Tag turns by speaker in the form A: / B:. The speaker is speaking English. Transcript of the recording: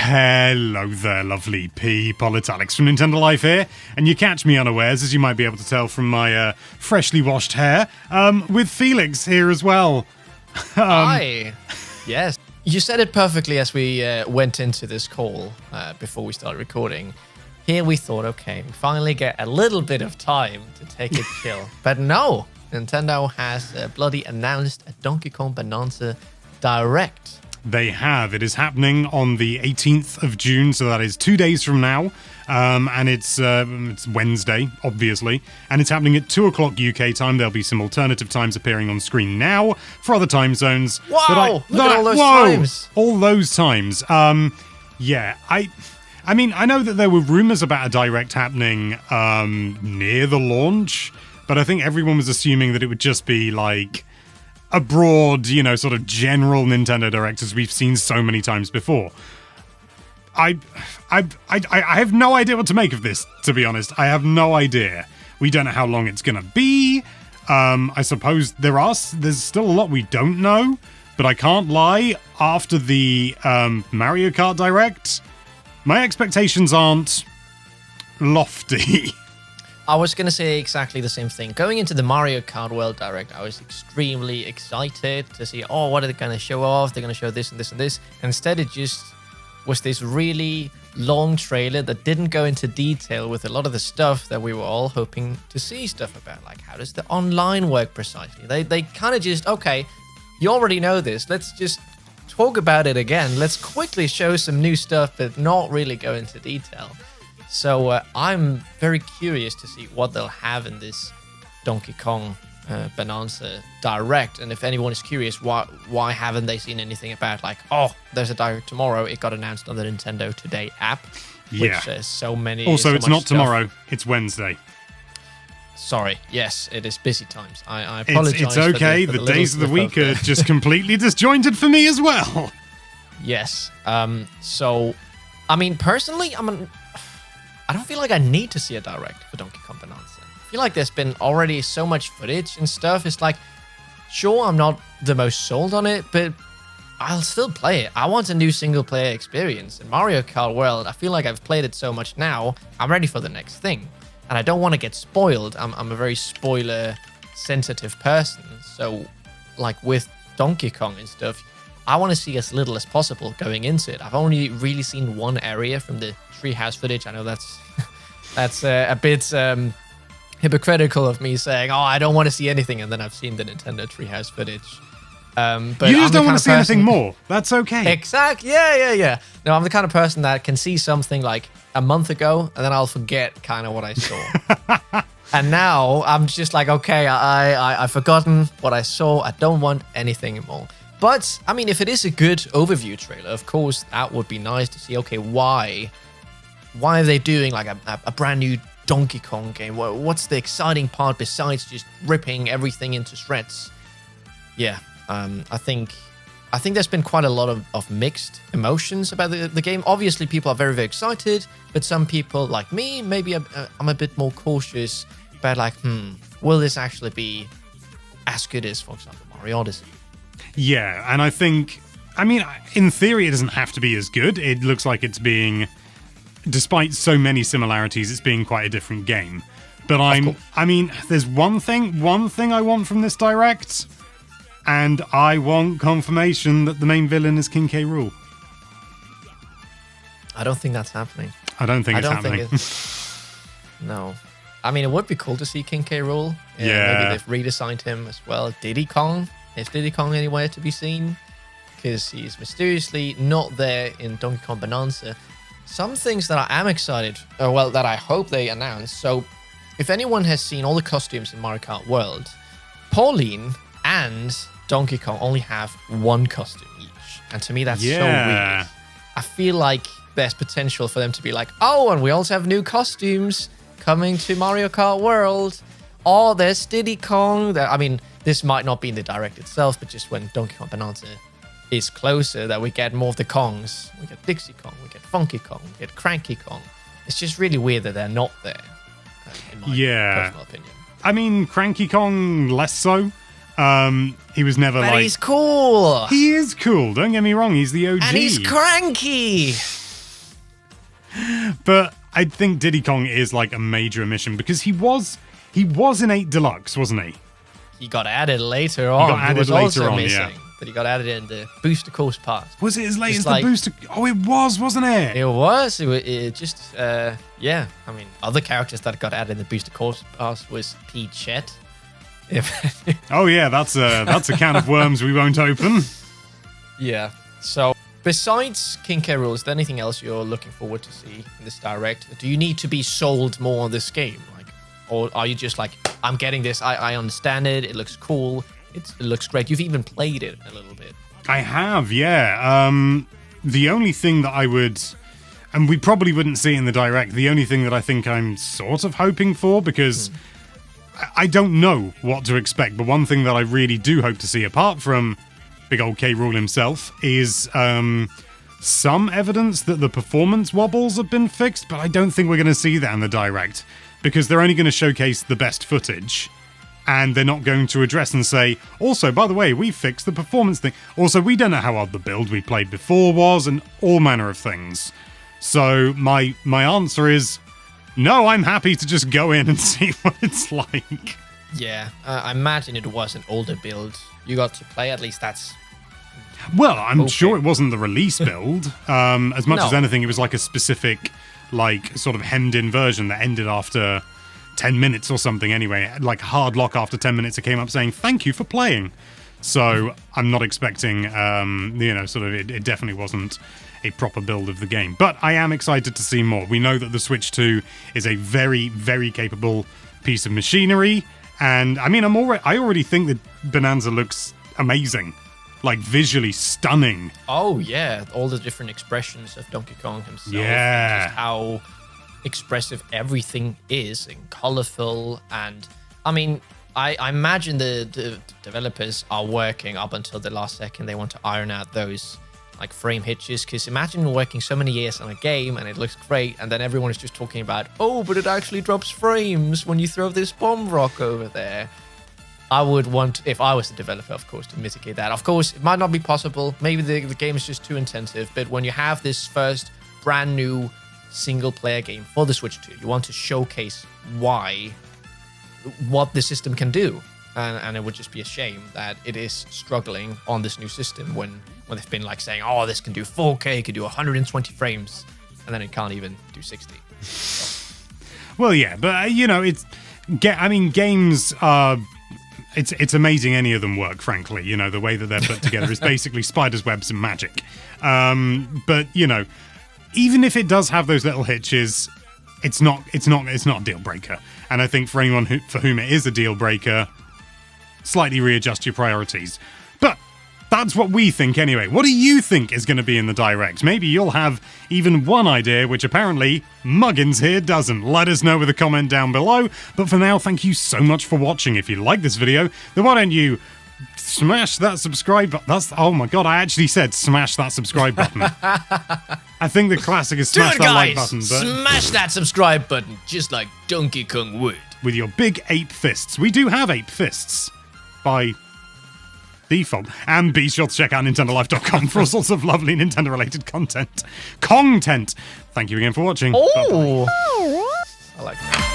A: Hello there, lovely people. It's Alex from Nintendo Life here, and you catch me unawares, as you might be able to tell from my freshly washed hair, with Felix here as well.
B: Hi. Yes. You said it perfectly as we went into this call before we started recording. Here we thought, okay, we finally get a little bit of time to take it chill. But no, Nintendo has bloody announced a Donkey Kong Bananza Direct.
A: They have. It is happening on the 18th of June, so that is 2 days from now. And it's Wednesday, obviously. And it's happening at 2 o'clock UK time. There'll be some alternative times appearing on screen now for other time zones.
B: Wow! Look at all those times.
A: All those times. Yeah, I mean, I know that there were rumors about a Direct happening near the launch, but I think everyone was assuming that it would just be like a broad, sort of general Nintendo Direct as we've seen so many times before. I have no idea what to make of this, to be honest. I have no idea. We don't know how long it's going to be. I suppose there's still a lot we don't know, but I can't lie. After the Mario Kart Direct, my expectations aren't lofty.
B: I was going to say exactly the same thing. Going into the Mario Kart World Direct, I was extremely excited to see, what are they going to show off? They're going to show this and this and this. And instead, it just was this really long trailer that didn't go into detail with a lot of the stuff that we were all hoping to see stuff about. Like, how does the online work precisely? They kind of just, okay, you already know this. Let's just talk about it again. Let's quickly show some new stuff, but not really go into detail. So I'm very curious to see what they'll have in this Donkey Kong Bananza Direct. And if anyone is curious, why haven't they seen anything about there's a Direct tomorrow? It got announced on the Nintendo Today app.
A: Yeah.
B: Which says so many.
A: Also,
B: so
A: it's not
B: stuff.
A: Tomorrow. It's Wednesday.
B: Sorry. Yes, it is busy times. I apologize.
A: It's okay. The days of the week are just completely disjointed for me as well.
B: Yes. So, I mean, personally, I don't feel like I need to see a Direct for Donkey Kong Bananza. I feel like there's been already so much footage and stuff. It's like, sure, I'm not the most sold on it, but I'll still play it. I want a new single-player experience. In Mario Kart World, I feel like I've played it so much now, I'm ready for the next thing. And I don't want to get spoiled. I'm a very spoiler-sensitive person. So, like with Donkey Kong and stuff, I want to see as little as possible going into it. I've only really seen one area from the Treehouse footage. I know that's a bit hypocritical of me saying, I don't want to see anything, and then I've seen the Nintendo Treehouse footage. But
A: you just don't want to see anything more. That's okay.
B: Exactly. Yeah. No, I'm the kind of person that can see something like a month ago, and then I'll forget kind of what I saw. And now I'm just like, okay, I've forgotten what I saw. I don't want anything more. But, I mean, if it is a good overview trailer, of course, that would be nice to see, okay, why are they doing like a brand new Donkey Kong game? What's the exciting part besides just ripping everything into shreds? Yeah, I think there's been quite a lot of mixed emotions about the game. Obviously, people are very, very excited, but some people, like me, maybe I'm a bit more cautious about will this actually be as good as, for example, Mario Odyssey?
A: Yeah, and I think, in theory, it doesn't have to be as good. It looks like it's being, despite so many similarities, it's being quite a different game. But there's one thing I want from this Direct, and I want confirmation that the main villain is King K.Rool.
B: I don't think that's happening.
A: I don't think it's happening.
B: No. I mean, it would be cool to see King K.Rool.
A: Yeah.
B: Maybe they've redesigned him as well. Diddy Kong. Is Diddy Kong anywhere to be seen? Because he's mysteriously not there in Donkey Kong Bananza. Some things that I am excited, that I hope they announce. So, if anyone has seen all the costumes in Mario Kart World, Pauline and Donkey Kong only have one costume each. And to me, that's so weird. I feel like there's potential for them to be like, and we also have new costumes coming to Mario Kart World. There's Diddy Kong. This might not be in the Direct itself, but just when Donkey Kong Bananza is closer, that we get more of the Kongs. We get Dixie Kong, we get Funky Kong, we get Cranky Kong. It's just really weird that they're not there, in my personal opinion.
A: Cranky Kong, less so. He was never
B: but he's cool.
A: He is cool, don't get me wrong, he's the OG.
B: And he's cranky.
A: But I think Diddy Kong is like a major omission because he was in 8 Deluxe, wasn't he?
B: He got added later on.
A: Got added
B: was
A: later
B: also
A: on,
B: missing,
A: yeah.
B: but he got added in the Booster Course Pass.
A: Was it as late
B: It's
A: as
B: like-
A: the booster? Oh, it was, wasn't it?
B: It was. It just, yeah. I mean, other characters that got added in the Booster Course Pass was P. Chet.
A: Oh yeah, that's a can of worms we won't open.
B: Yeah. So, besides King K.Rool, is there anything else you're looking forward to see in this direct? Do you need to be sold more on this game? Like, or are you just like, I'm getting this, I understand it, it looks cool, it looks great. You've even played it a little bit.
A: I have, yeah. The only thing that I would, and we probably wouldn't see in the direct, the only thing that I think I'm sort of hoping for, because I don't know what to expect, but one thing that I really do hope to see, apart from big old K.Rool himself, is some evidence that the performance wobbles have been fixed, but I don't think we're going to see that in the direct, because they're only going to showcase the best footage, and they're not going to address and say, also, by the way, we fixed the performance thing. Also, we don't know how odd the build we played before was, and all manner of things. So my answer is, no, I'm happy to just go in and see what it's like.
B: Yeah, I imagine it was an older build you got to play. At least that's...
A: Well, I'm
B: Okay.
A: sure it wasn't the release build. As much
B: No.
A: as anything, it was like a specific, like, sort of hemmed-in version that ended after 10 minutes or something anyway. Like, hard lock after 10 minutes, it came up saying, thank you for playing. So I'm not expecting, sort of, it definitely wasn't a proper build of the game. But I am excited to see more. We know that the Switch 2 is a very, very capable piece of machinery. And, I mean, I already think that Bananza looks amazing. Like, visually stunning.
B: Oh, yeah. All the different expressions of Donkey Kong himself.
A: Yeah.
B: And just how expressive everything is and colorful. And, I mean, I imagine the developers are working up until the last second. They want to iron out those, like, frame hitches. Because imagine working so many years on a game and it looks great. And then everyone is just talking about, oh, but it actually drops frames when you throw this bomb rock over there. I would want, if I was the developer, of course, to mitigate that. Of course, it might not be possible. Maybe the game is just too intensive. But when you have this first brand new single-player game for the Switch 2, you want to showcase what the system can do. And it would just be a shame that it is struggling on this new system when they've been like saying, oh, this can do 4K, it can do 120 frames, and then it can't even do 60.
A: Well, yeah, but, games are... It's amazing any of them work, frankly. You know, the way that they're put together is basically spiders, webs, and magic. But, even if it does have those little hitches, it's not a deal breaker. And I think for anyone for whom it is a deal breaker, slightly readjust your priorities. But that's what we think anyway. What do you think is going to be in the direct? Maybe you'll have even one idea, which apparently Muggins here doesn't. Let us know with a comment down below. But for now, thank you so much for watching. If you like this video, then why don't you smash that subscribe button? Oh my god, I actually said smash that subscribe button. I think the classic is smash that like button, but
B: Smash that subscribe button, just like Donkey Kong would.
A: with your big ape fists. We do have ape fists by default. And be sure to check out NintendoLife.com for all sorts of lovely Nintendo-related content. Content! Thank you again for watching. Bye-bye.
B: Oh! I like that.